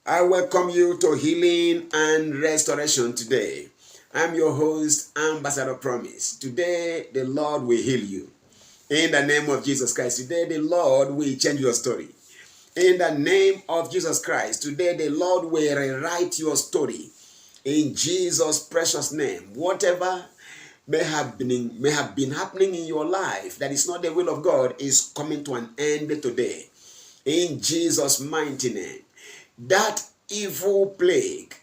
I welcome you to Healing and Restoration today. I'm your host, Ambassador Promise. Today, the Lord will heal you. In the name of Jesus Christ, today the Lord will change your story. In the name of Jesus Christ, today the Lord will rewrite your story. In Jesus' precious name, whatever may have been happening in your life that is not the will of God is coming to an end today. In Jesus' mighty name. That evil plague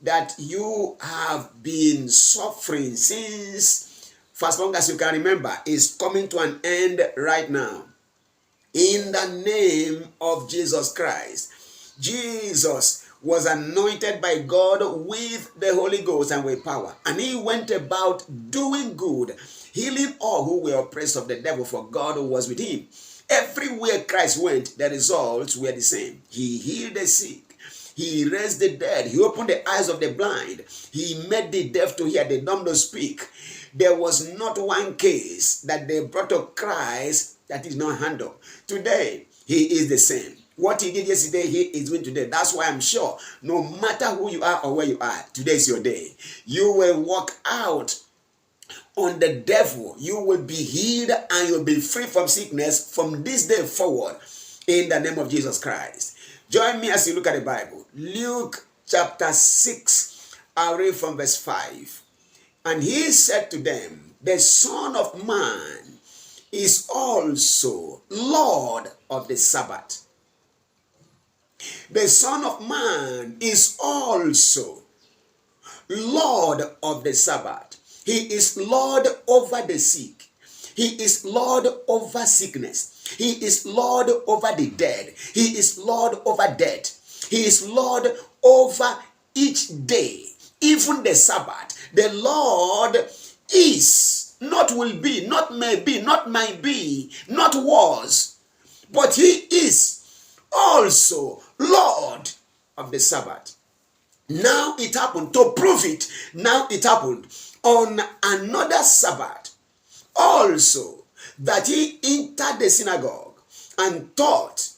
that you have been suffering since for as long as you can remember is coming to an end right now. In the name of Jesus Christ. Jesus was anointed by God with the Holy Ghost and with power. And he went about doing good, healing all who were oppressed of the devil, for God was with him. Everywhere Christ went, the results were the same. He healed the sick. He raised the dead. He opened the eyes of the blind. He made the deaf to hear, the dumb to speak. There was not one case that they brought to Christ that is not handled. Today, he is the same. What he did yesterday, he is doing today. That's why I'm sure, no matter who you are or where you are, today is your day. You will walk out on the devil. You will be healed and you'll be free from sickness from this day forward in the name of Jesus Christ. Join me as you look at the Bible. Luke chapter 6, I'll read from verse 5. And he said to them, the Son of Man is also Lord of the Sabbath. The Son of Man is also Lord of the Sabbath. He is Lord over the sick. He is Lord over sickness. He is Lord over the dead. He is Lord over death. He is Lord over each day, even the Sabbath. The Lord is, not will be, not may be, not might be, not was, but he is also Lord of the Sabbath. Now it happened, to prove it, now it happened on another Sabbath also, that he entered the synagogue and taught,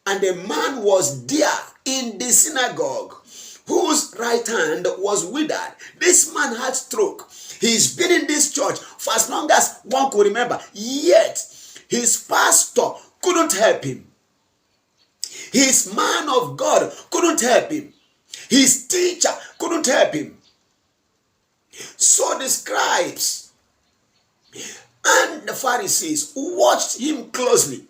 and a man was there in the synagogue whose right hand was withered. This man had stroke. He's been in this church for as long as one could remember, yet his pastor couldn't help him. His man of God couldn't help him. His teacher couldn't help him. So the scribes and the Pharisees watched him closely.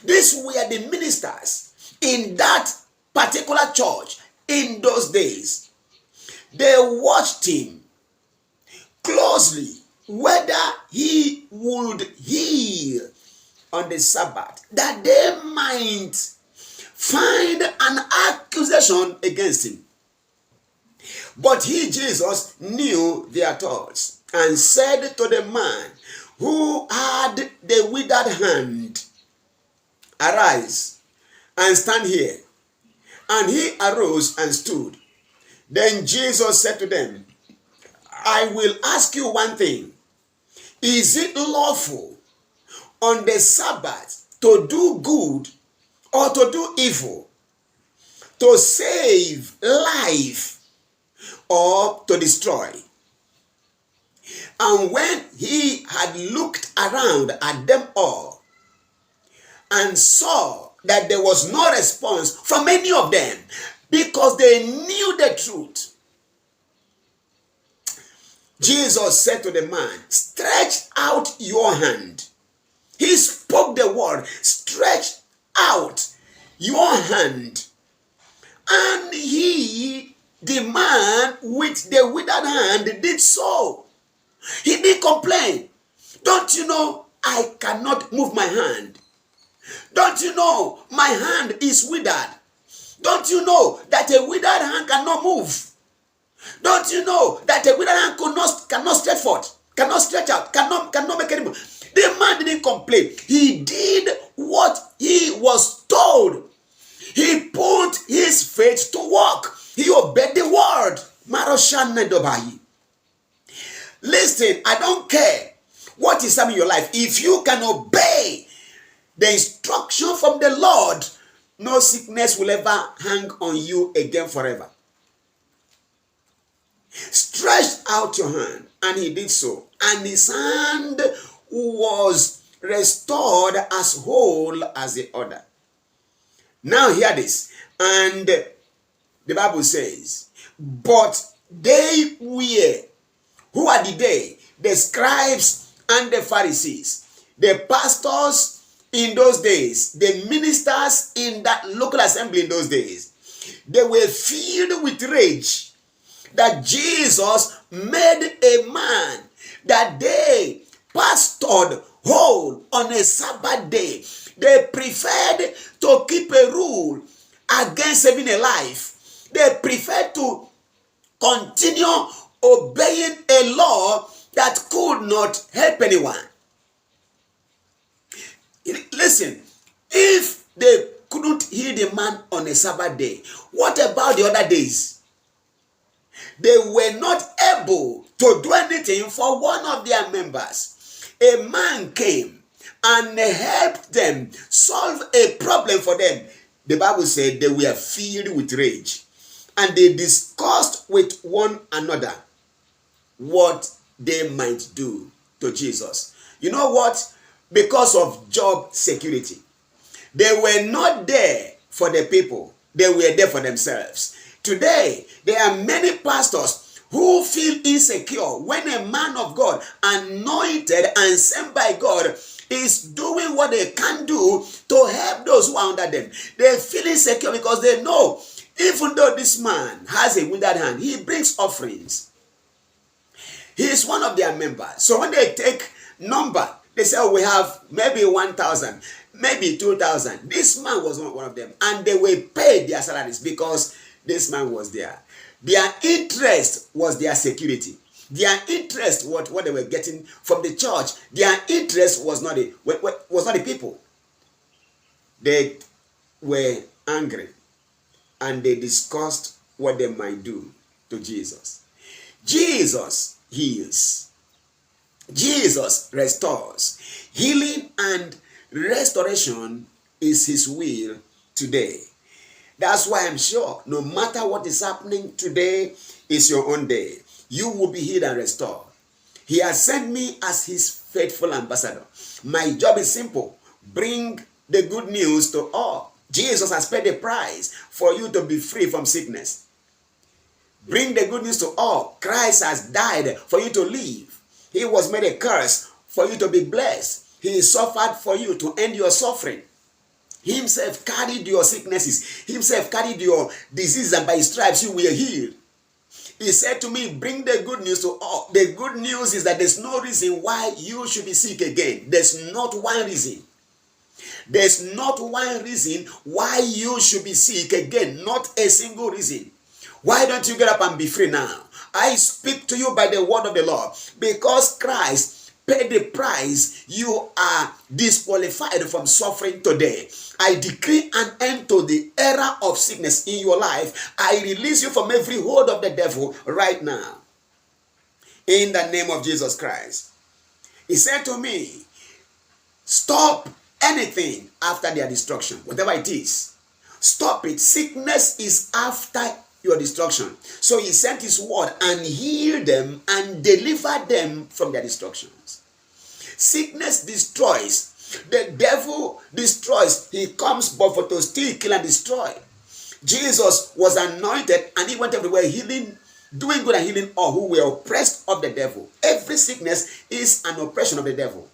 These were the ministers in that particular church in those days. They watched him closely whether he would heal on the Sabbath, that they might find an accusation against him. But he, Jesus, knew their thoughts and said to the man who had the withered hand, arise and stand here. And he arose and stood. Then Jesus said to them, I will ask you one thing. Is it lawful on the Sabbath to do good or to do evil, to save life or to destroy? And when he had looked around at them all and saw that there was no response from any of them, because they knew the truth, Jesus said to the man, stretch out your hand. He spoke the word, stretch out your hand. And he, the man with the withered hand, did so. He didn't complain. Don't you know I cannot move my hand? Don't you know my hand is withered? Don't you know that a withered hand cannot move? Don't you know that a withered hand cannot stretch forth, cannot stretch out, cannot make any move? The man didn't complain. He did what he was told. He put his faith to work. He obeyed the word. Listen, I don't care what is happening in your life. If you can obey the instruction from the Lord, no sickness will ever hang on you again forever. Stretch out your hand, and he did so, and his hand was restored as whole as the other. Now hear this, and the Bible says, but they were, who are the they? The scribes and the Pharisees, the pastors in those days, the ministers in that local assembly in those days. They were filled with rage that Jesus made a man that they pastored whole on a Sabbath day. They preferred to keep a rule against saving a life. They preferred to continue obeying a law that could not help anyone. Listen, if they couldn't heal the man on a Sabbath day, what about the other days? They were not able to do anything for one of their members. A man came and helped them solve a problem for them. The Bible said they were filled with rage, and they discussed with one another what they might do to Jesus. You know what? Because of job security, they were not there for the people. They were there for themselves. Today, there are many pastors who feel insecure when a man of God, anointed and sent by God, is doing what they can do to help those who are under them. They feel insecure because they know, even though this man has a withered hand, he brings offerings. He is one of their members. So when they take number, they say, oh, we have maybe 1,000, maybe 2,000. This man was one of them. And they were paid their salaries because this man was there. Their interest was their security. Their interest was what they were getting from the church. Their interest was not the people. They were angry, and they discussed what they might do to Jesus. Jesus heals. Jesus restores. Healing and restoration is his will today. That's why I'm sure no matter what is happening today is your own day. You will be healed and restored. He has sent me as his faithful ambassador. My job is simple. Bring the good news to all. Jesus has paid the price for you to be free from sickness. Bring the good news to all. Christ has died for you to live. He was made a curse for you to be blessed. He suffered for you to end your suffering. He himself carried your sicknesses. He himself carried your diseases, and by his stripes you were healed. He said to me, bring the good news to all. The good news is that there's no reason why you should be sick again. There's not one reason. There's not one reason why you should be sick again. Not a single reason. Why don't you get up and be free now? I speak to you by the word of the Lord. Because Christ paid the price, you are disqualified from suffering today. I decree an end to the era of sickness in your life. I release you from every hold of the devil right now. In the name of Jesus Christ. He said to me, stop anything after their destruction, whatever it is. Stop it. Sickness is after your destruction. So he sent his word and healed them and delivered them from their destructions. Sickness destroys. The devil destroys. He comes but for to steal, kill, and destroy. Jesus was anointed and he went everywhere healing, doing good and healing all who were oppressed of the devil. Every sickness is an oppression of the devil.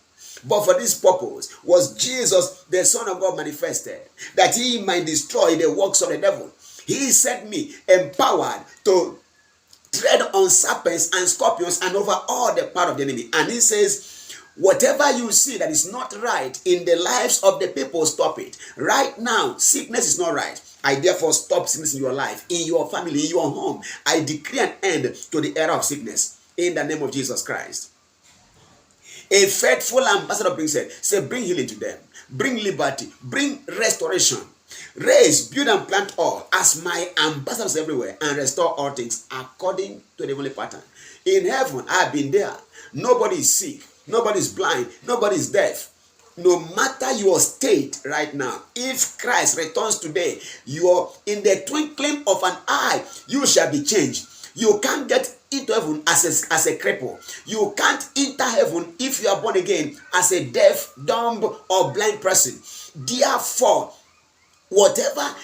But for this purpose was Jesus, the Son of God, manifested, that he might destroy the works of the devil. He sent me empowered to tread on serpents and scorpions and over all the power of the enemy. And he says, whatever you see that is not right in the lives of the people, stop it. Right now, sickness is not right. I therefore stop sickness in your life, in your family, in your home. I decree an end to the era of sickness in the name of Jesus Christ. A faithful ambassador brings it. Say, bring healing to them. Bring liberty. Bring restoration. Raise, build, and plant all as my ambassadors everywhere, and restore all things according to the heavenly pattern. In heaven, I have been there. Nobody is sick. Nobody is blind. Nobody is deaf. no matter your state right now, if Christ returns today, you're in the twinkling of an eye, you shall be changed. You can't get into heaven as a cripple. You can't enter heaven if you are born again as a deaf, dumb, or blind person. Therefore, whatever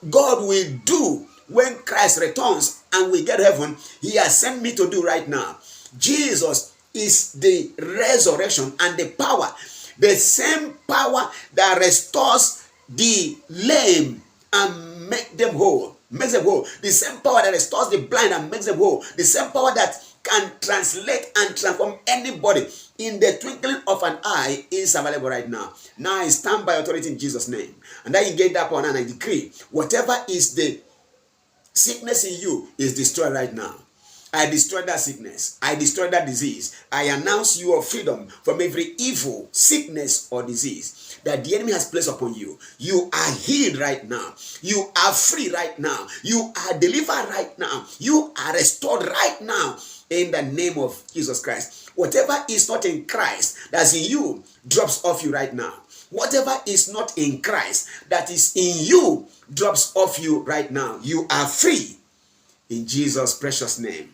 God will do when Christ returns and we get heaven, he has sent me to do right now. Jesus is the resurrection and the power. The same power that restores the lame and makes them whole. The same power that restores the blind and makes them whole. The same power that can translate and transform anybody in the twinkling of an eye is available right now. Now I stand by authority in Jesus' name. And I get that one and I decree, whatever is the sickness in you is destroyed right now. I destroy that sickness. I destroy that disease. I announce you of freedom from every evil, sickness, or disease that the enemy has placed upon you. You are healed right now. You are free right now. You are delivered right now. You are restored right now in the name of Jesus Christ. Whatever is not in Christ that's in you drops off you right now. Whatever is not in Christ that is in you drops off you right now. You are free in Jesus' precious name.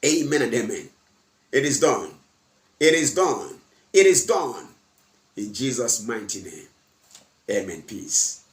Amen and amen. It is done. It is done. It is done. In Jesus' mighty name. Amen. Peace.